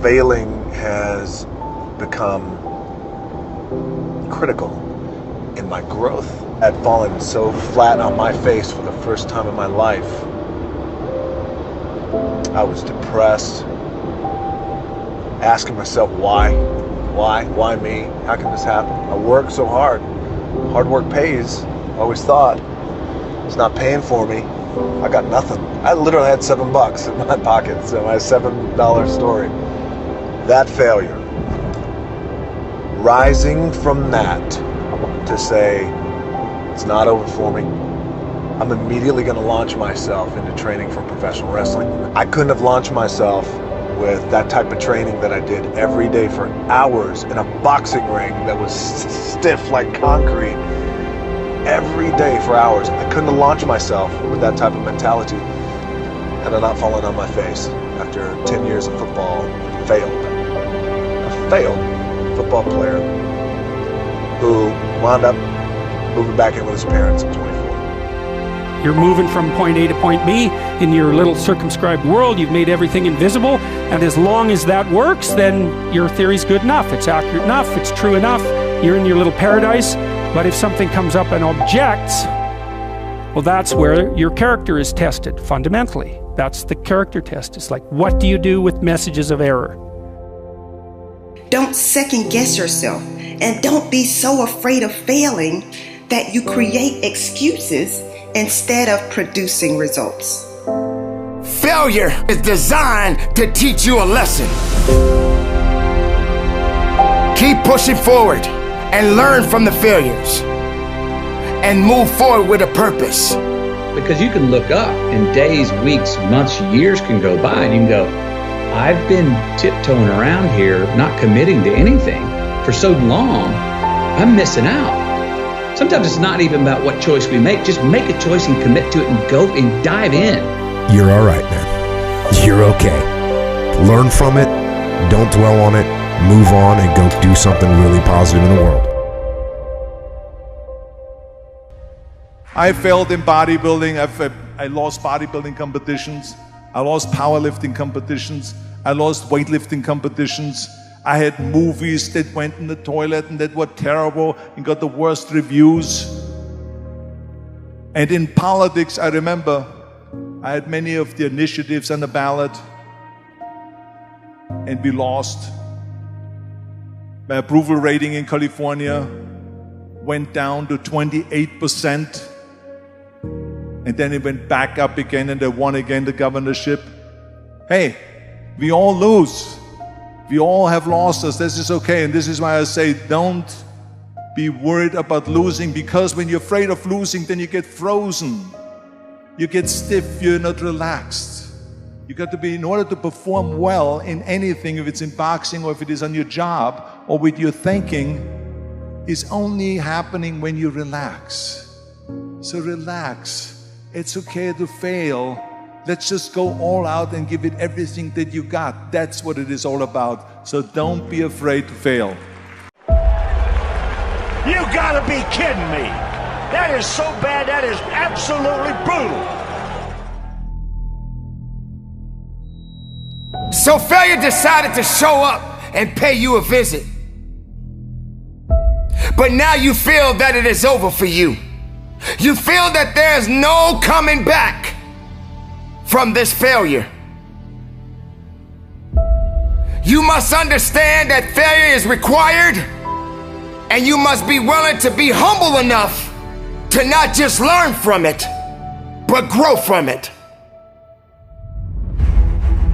failing has become critical in my growth. I'd fallen so flat on my face for the first time in my life. I was depressed, asking myself why me? How can this happen? I work so hard. Hard work pays, I always thought. It's not paying for me. I got nothing. I literally had $7 in my pocket, so my $7 story. That failure. Rising from that to say, it's not over for me. I'm immediately going to launch myself into training for professional wrestling. I couldn't have launched myself with that type of training that I did every day for hours in a boxing ring that was stiff like concrete. Every day for hours. I couldn't have launched myself with that type of mentality had I not fallen on my face after 10 years of football and failed. A failed football player who wound up moving back in with his parents at 24. You're moving from point A to point B in your little circumscribed world. You've made everything invisible, and as long as that works, then your theory's good enough. It's accurate enough. It's true enough. You're in your little paradise. But if something comes up and objects, well, that's where your character is tested fundamentally. That's the character test. It's like, what do you do with messages of error? Don't second guess yourself, and don't be so afraid of failing that you create excuses instead of producing results. Failure is designed to teach you a lesson. Keep pushing forward and learn from the failures and move forward with a purpose. Because you can look up and days, weeks, months, years can go by and you can go, I've been tiptoeing around here, not committing to anything for so long, I'm missing out. Sometimes it's not even about what choice we make. Just make a choice and commit to it and go and dive in. You're all right, man. You're okay. Learn from it. Don't dwell on it. Move on and go do something really positive in the world. I failed in bodybuilding. I lost bodybuilding competitions. I lost powerlifting competitions. I lost weightlifting competitions. I had movies that went in the toilet and that were terrible and got the worst reviews. And in politics, I remember I had many of the initiatives on the ballot and we lost. My approval rating in California went down to 28%. And then it went back up again and I won again the governorship. Hey, we all lose. We all have losses. This is okay. And this is why I say don't be worried about losing, because when you're afraid of losing, then you get frozen. You get stiff. You're not relaxed. You got to be, in order to perform well in anything, if it's in boxing or if it is on your job or with your thinking, is only happening when you relax. So relax. It's okay to fail. Let's just go all out and give it everything that you got. That's what it is all about. So don't be afraid to fail. You gotta be kidding me. That is so bad, that is absolutely brutal. So failure decided to show up and pay you a visit. But now you feel that it is over for you. You feel that there is no coming back from this failure. You must understand that failure is required, and you must be willing to be humble enough to not just learn from it, but grow from it.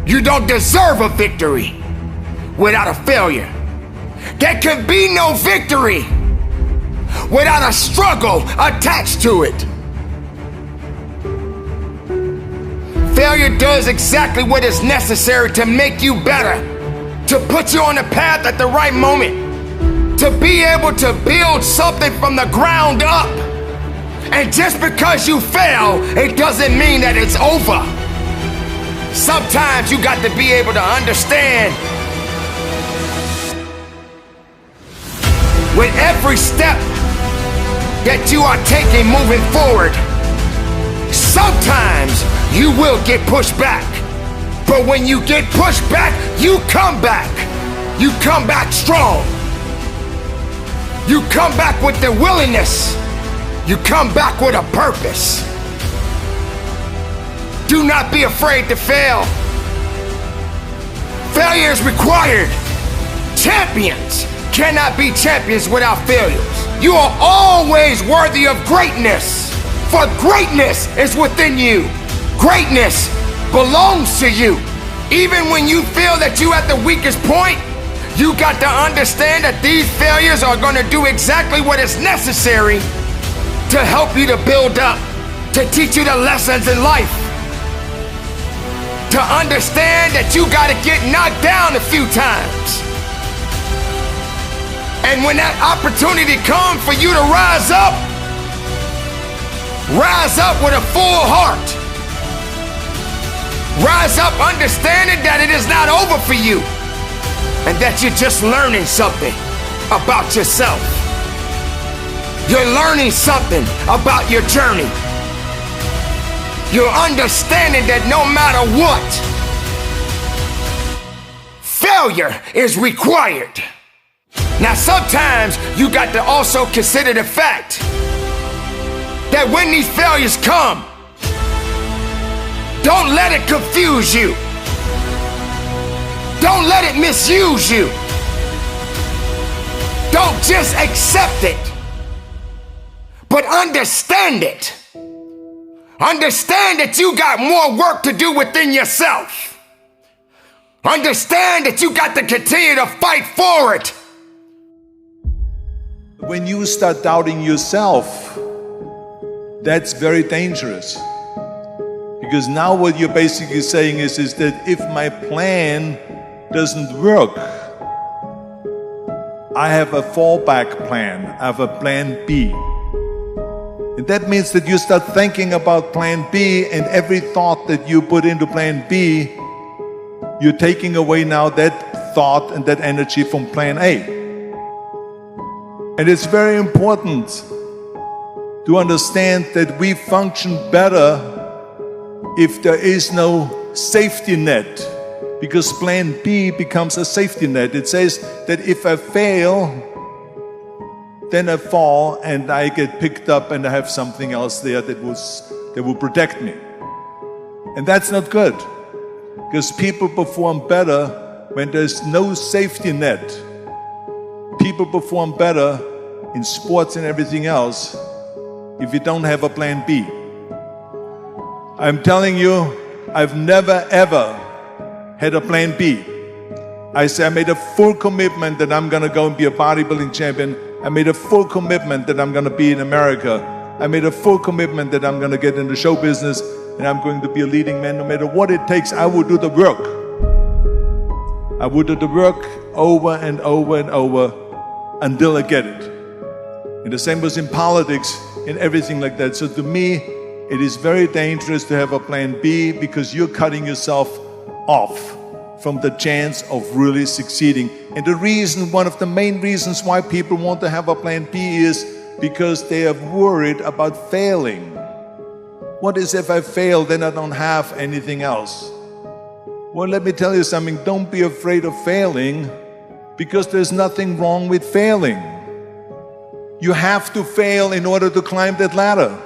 You don't deserve a victory without a failure. There can be no victory without a struggle attached to it. Failure does exactly what is necessary to make you better, to put you on the path at the right moment, to be able to build something from the ground up. And just because you fail, it doesn't mean that it's over. Sometimes you got to be able to understand with every step that you are taking moving forward, sometimes you will get pushed back. But when you get pushed back, you come back. You come back strong. You come back with the willingness. You come back with a purpose. Do not be afraid to fail. Failure is required. Champions cannot be champions without failures. You are always worthy of greatness, for greatness is within you. Greatness belongs to you. Even when you feel that you're at the weakest point, you got to understand that these failures are going to do exactly what is necessary to help you to build up, to teach you the lessons in life, to understand that you got to get knocked down a few times. And when that opportunity comes for you to rise up with a full heart. Rise up understanding that it is not over for you and that you're just learning something about yourself. You're learning something about your journey. You're understanding that no matter what, failure is required. Now sometimes you got to also consider the fact that when these failures come, don't let it confuse you. Don't let it misuse you. Don't just accept it, but understand it. Understand that you got more work to do within yourself. Understand that you got to continue to fight for it. When you start doubting yourself, that's very dangerous. Because now what you're basically saying is that if my plan doesn't work, I have a fallback plan, I have a plan B. And that means that you start thinking about plan B, and every thought that you put into plan B, you're taking away now that thought and that energy from plan A. And it's very important to understand that we function better if there is no safety net, because plan B becomes a safety net. It says that if I fail, then I fall and I get picked up and I have something else there that will protect me. And that's not good, because people perform better when there's no safety net. People perform better in sports and everything else if you don't have a plan B. I'm telling you, I've never ever had a plan B. I made a full commitment that I'm gonna go and be a bodybuilding champion. I made a full commitment that I'm gonna be in America. I made a full commitment that I'm gonna get into show business and I'm going to be a leading man. No matter what it takes, I will do the work. I will do the work over and over and over until I get it. And the same was in politics and everything like that. So to me, it is very dangerous to have a plan B, because you're cutting yourself off from the chance of really succeeding. And the reason, one of the main reasons why people want to have a plan B is because they are worried about failing. What is if I fail, then I don't have anything else? Well, let me tell you something. Don't be afraid of failing, because there's nothing wrong with failing. You have to fail in order to climb that ladder.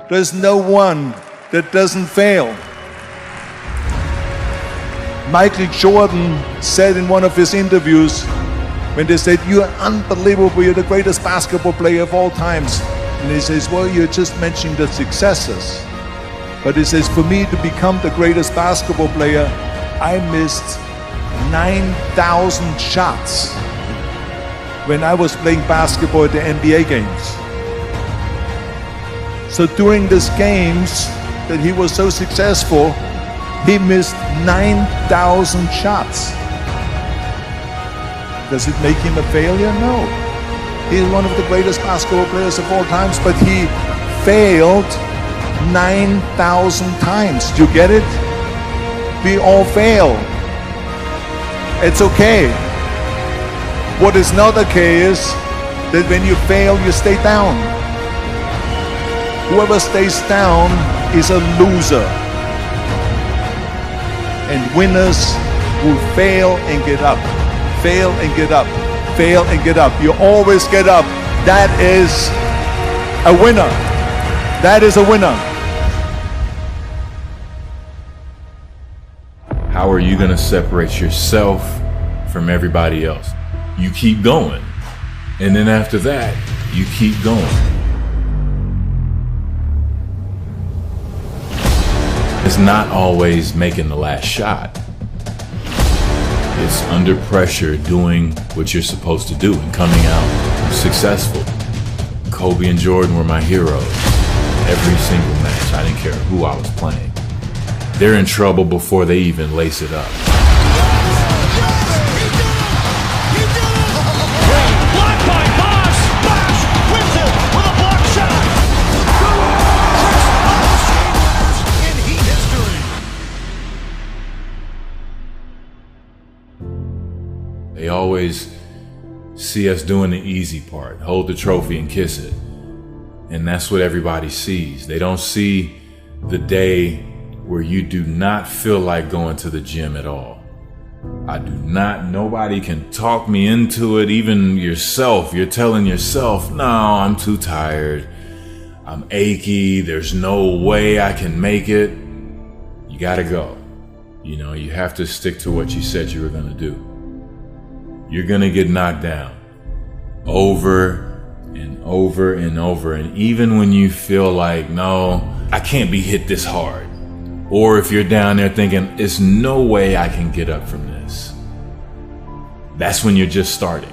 There's no one that doesn't fail. Michael Jordan said in one of his interviews, when they said, "You're unbelievable, you're the greatest basketball player of all times." And he says, "Well, you're just mentioning the successes." But he says, "For me to become the greatest basketball player, I missed 9,000 shots when I was playing basketball at the NBA games." So during these games that he was so successful, he missed 9,000 shots. Does it make him a failure? No. He's one of the greatest basketball players of all times, but he failed 9,000 times. Do you get it? We all fail. It's okay. What is not okay is that when you fail, you stay down. Whoever stays down is a loser. And winners will fail and get up. Fail and get up. Fail and get up. You always get up. That is a winner. That is a winner. How are you going to separate yourself from everybody else? You keep going. And then after that, you keep going. It's not always making the last shot. It's under pressure doing what you're supposed to do and coming out successful. Kobe and Jordan were my heroes. Every single match, I didn't care who I was playing. They're in trouble before they even lace it up. Blocked by Bosh. Bosh wins it with a block shot. In Heat history. They always see us doing the easy part, hold the trophy and kiss it. And that's what everybody sees. They don't see the day where you do not feel like going to the gym at all. I do not, nobody can talk me into it, even yourself. You're telling yourself, no, I'm too tired. I'm achy. There's no way I can make it. You gotta go. You know, you have to stick to what you said you were gonna do. You're gonna get knocked down over and over and over. And even when you feel like, no, I can't be hit this hard. Or if you're down there thinking, there's no way I can get up from this. That's when you're just starting.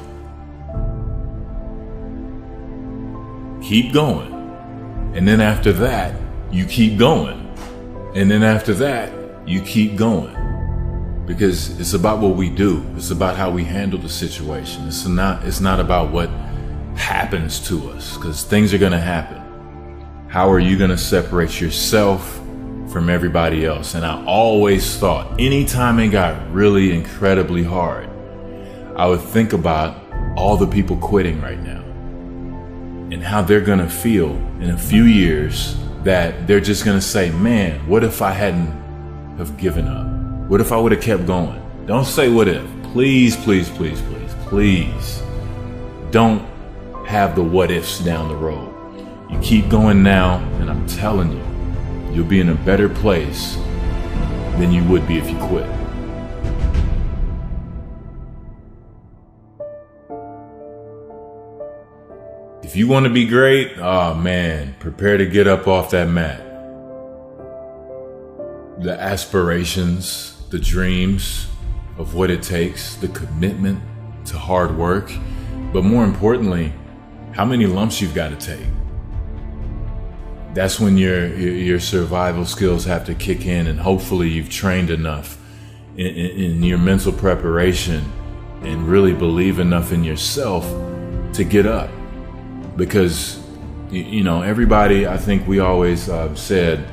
Keep going. And then after that, you keep going. And then after that, you keep going. Because it's about what we do. It's about how we handle the situation. It's not about what happens to us, because things are going to happen. How are you going to separate yourself from everybody else? And I always thought, anytime it got really incredibly hard, I would think about all the people quitting right now and how they're going to feel in a few years, that they're just going to say, man, what if I hadn't have given up? What if I would have kept going? Don't say what if. Please, please, please, please, please. Don't have the what ifs down the road. You keep going now, and I'm telling you, you'll be in a better place than you would be if you quit. If you want to be great, oh man, prepare to get up off that mat. The aspirations, the dreams of what it takes, the commitment to hard work, but more importantly, how many lumps you've got to take. That's when your survival skills have to kick in, and hopefully you've trained enough in your mental preparation and really believe enough in yourself to get up. Because, you know, everybody, I think we always said,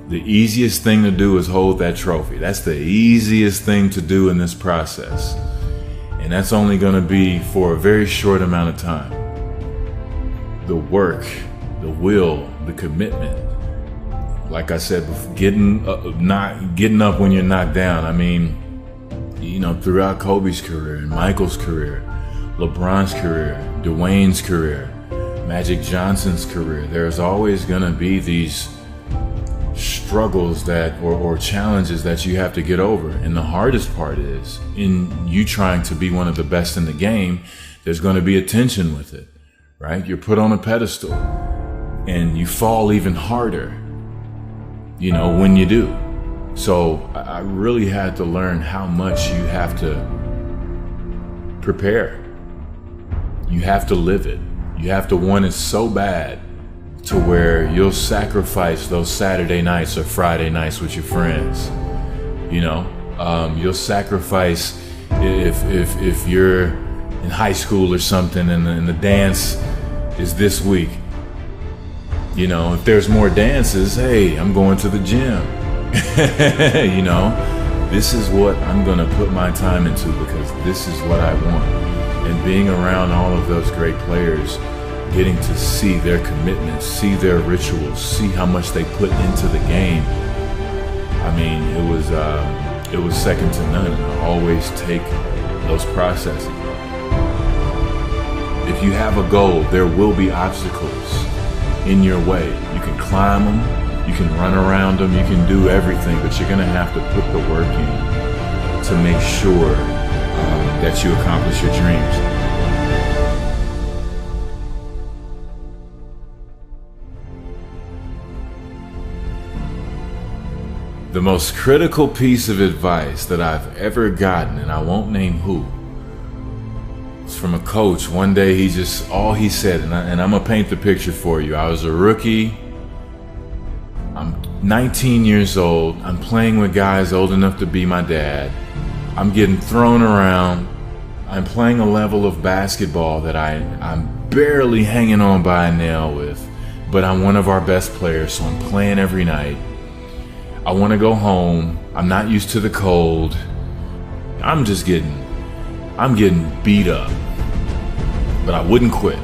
the easiest thing to do is hold that trophy. That's the easiest thing to do in this process. And that's only going to be for a very short amount of time. The work, the will, the commitment. Like I said, getting up when you're knocked down. I mean, you know, throughout Kobe's career and Michael's career, LeBron's career, Dwayne's career, Magic Johnson's career, there's always going to be these struggles that or challenges that you have to get over. And the hardest part is, in you trying to be one of the best in the game, there's going to be a tension with it, right? You're put on a pedestal and you fall even harder, you know, when you do. So I really had to learn how much you have to prepare. You have to live it. You have to want it so bad to where you'll sacrifice those Saturday nights or Friday nights with your friends. You know, you'll sacrifice if you're in high school or something and the dance is this week. You know, if there's more dances, hey, I'm going to the gym. You know, this is what I'm going to put my time into because this is what I want. And being around all of those great players, getting to see their commitments, see their rituals, see how much they put into the game. I mean, it was second to none. And I always take those processes. If you have a goal, there will be obstacles in your way. You can climb them, you can run around them, you can do everything, but you're gonna have to put the work in to make sure that you accomplish your dreams. The most critical piece of advice that I've ever gotten, and I won't name who, was from a coach. One day all he said, and I'm gonna paint the picture for you. I was a rookie. I'm 19 years old. I'm playing with guys old enough to be my dad. I'm getting thrown around. I'm playing a level of basketball that I'm barely hanging on by a nail with, but I'm one of our best players, so I'm playing every night. I want to go home. I'm not used to the cold. I'm getting beat up, but I wouldn't quit.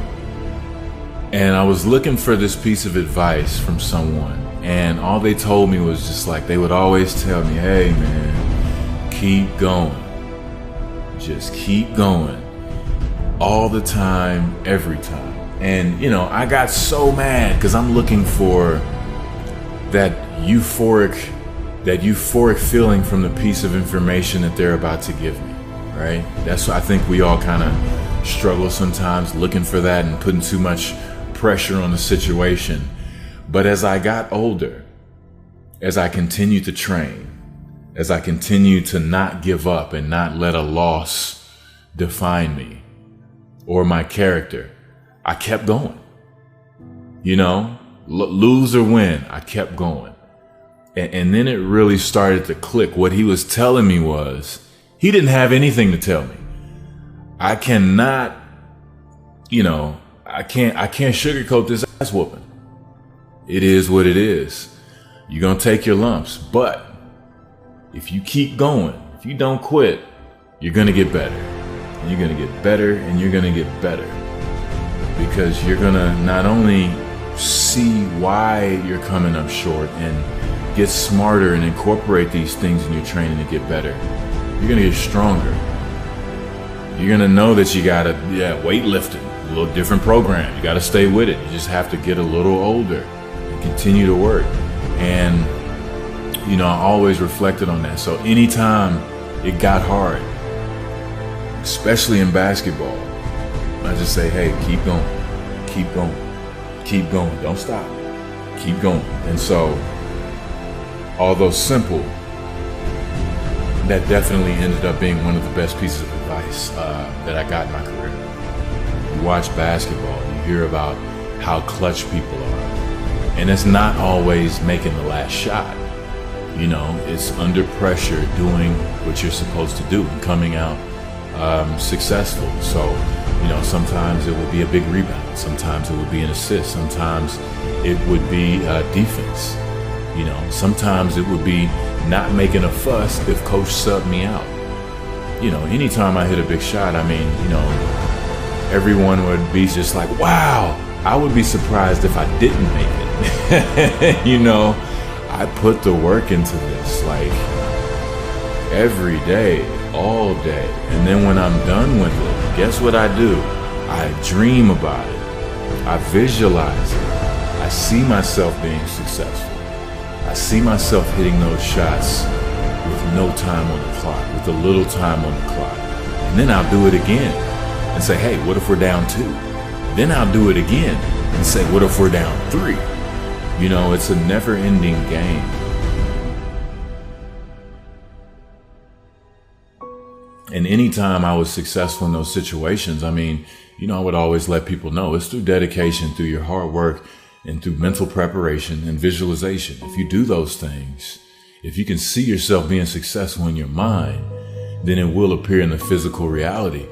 And I was looking for this piece of advice from someone, and all they told me was just like, they would always tell me, hey man, keep going. Just keep going. All the time, every time. And I got so mad because I'm looking for that euphoric feeling from the piece of information that they're about to give me, right? That's why I think we all kind of struggle sometimes looking for that and putting too much pressure on the situation. But as I got older, as I continued to train, as I continued to not give up and not let a loss define me or my character, I kept going. Lose or win, I kept going. And then it really started to click. What he was telling me was, he didn't have anything to tell me. I cannot, I can't sugarcoat this ass whooping. It is what it is. You're going to take your lumps. But if you keep going, if you don't quit, you're going to get better. And you're going to get better and you're going to get better. Because you're going to not only see why you're coming up short and get smarter and incorporate these things in your training to get better, you're going to get stronger. You're going to know that you got to, weightlifting, a little different program. You got to stay with it. You just have to get a little older and continue to work. And, I always reflected on that. So anytime it got hard, especially in basketball, I just say, hey, keep going, keep going, keep going. Don't stop. Keep going. And so, although simple, that definitely ended up being one of the best pieces of advice that I got in my career. You watch basketball, you hear about how clutch people are. And it's not always making the last shot. It's under pressure doing what you're supposed to do and coming out successful. So, sometimes it would be a big rebound. Sometimes it would be an assist. Sometimes it would be defense. Sometimes it would be not making a fuss if coach subbed me out. Anytime I hit a big shot, everyone would be just like, wow. I would be surprised if I didn't make it. I put the work into this like every day, all day. And then when I'm done with it, guess what I do? I dream about it. I visualize it. I see myself being successful. I see myself hitting those shots with no time on the clock, with a little time on the clock. And then I'll do it again and say, hey, what if we're down 2? Then I'll do it again and say, what if we're down 3? It's a never-ending game. And anytime I was successful in those situations, I would always let people know it's through dedication, through your hard work, and through mental preparation and visualization. If you do those things, if you can see yourself being successful in your mind, then it will appear in the physical reality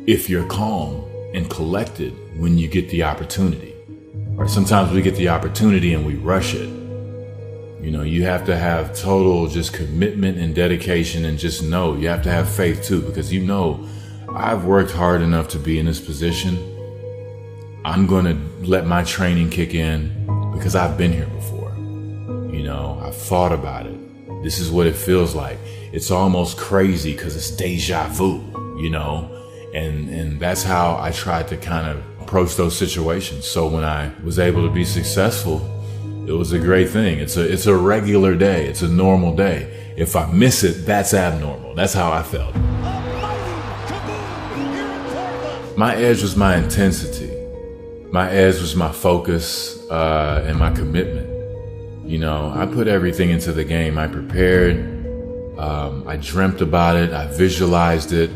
if you're calm and collected when you get the opportunity. Or sometimes we get the opportunity and we rush it. You have to have total just commitment and dedication, and just know you have to have faith too, because I've worked hard enough to be in this position. I'm going to let my training kick in because I've been here before. I've thought about it. This is what it feels like. It's almost crazy because it's deja vu, you know? And that's how I tried to kind of approach those situations. So when I was able to be successful, it was a great thing. It's a regular day. It's a normal day. If I miss it, that's abnormal. That's how I felt. My edge was my intensity. My edge was my focus and my commitment. You know, I put everything into the game. I prepared. I dreamt about it. I visualized it.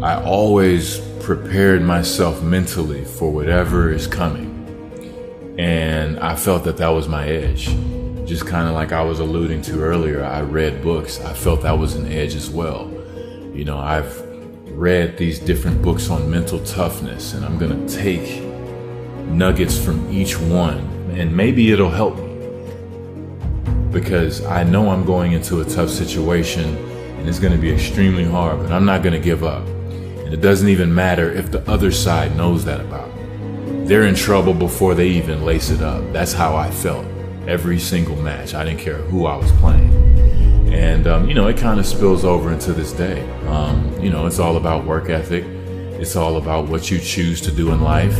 I always prepared myself mentally for whatever is coming. And I felt that was my edge. Just kind of like I was alluding to earlier, I read books. I felt that was an edge as well. You know, I've read these different books on mental toughness, and I'm going to take nuggets from each one, and maybe it'll help me. Because I know I'm going into a tough situation, and it's going to be extremely hard, but I'm not going to give up. And it doesn't even matter if the other side knows that about me. They're in trouble before they even lace it up. That's how I felt every single match. I didn't care who I was playing. And, you know, it kind of spills over into this day. You know, it's all about work ethic. It's all about what you choose to do in life,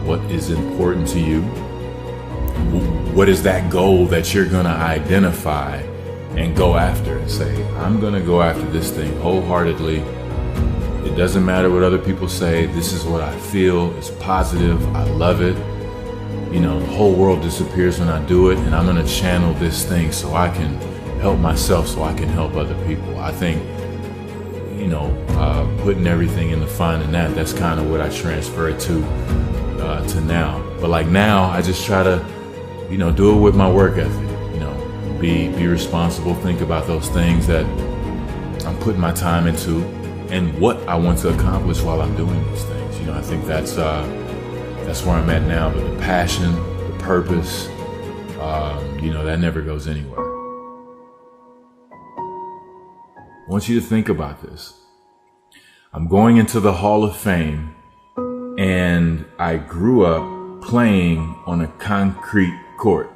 what is important to you. What is that goal that you're going to identify and go after and say, I'm going to go after this thing wholeheartedly. It doesn't matter what other people say. This is what I feel. It's positive. I love it. You know, the whole world disappears when I do it, and I'm going to channel this thing so I can help myself, so I can help other people. I think, you know, putting everything in the finding that's kind of what I transfer it to now. But like now, I just try to, you know, do it with my work ethic. You know, be responsible. Think about those things that I'm putting my time into, and what I want to accomplish while I'm doing these things. You know, I think that's where I'm at now. But the passion, the purpose, you know, that never goes anywhere. I want you to think about this. I'm going into the Hall of Fame, and I grew up playing on a concrete court.